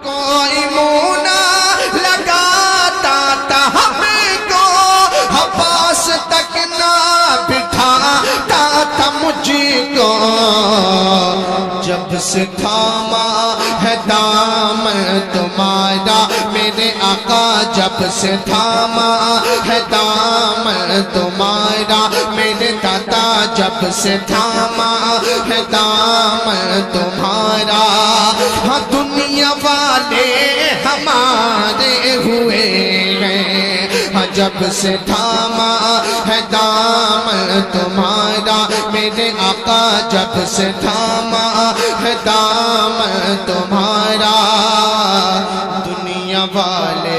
कोई मुँह ना लगाता था हमको, हवास तक ना बिठाता था मुझको। जब से थामा है दामन तुम्हारा मेरे आका, जब से थामा है दामन तुम्हारा मेरे दादा, जब से थामा है दामन तुम्हारा। हाँ दुनिया वाले हमारे हुए हैं, हाँ जब से थामा है दामन तुम्हारा मेरे आका, जब से थामा है दामन तुम्हारा। दुनिया वाले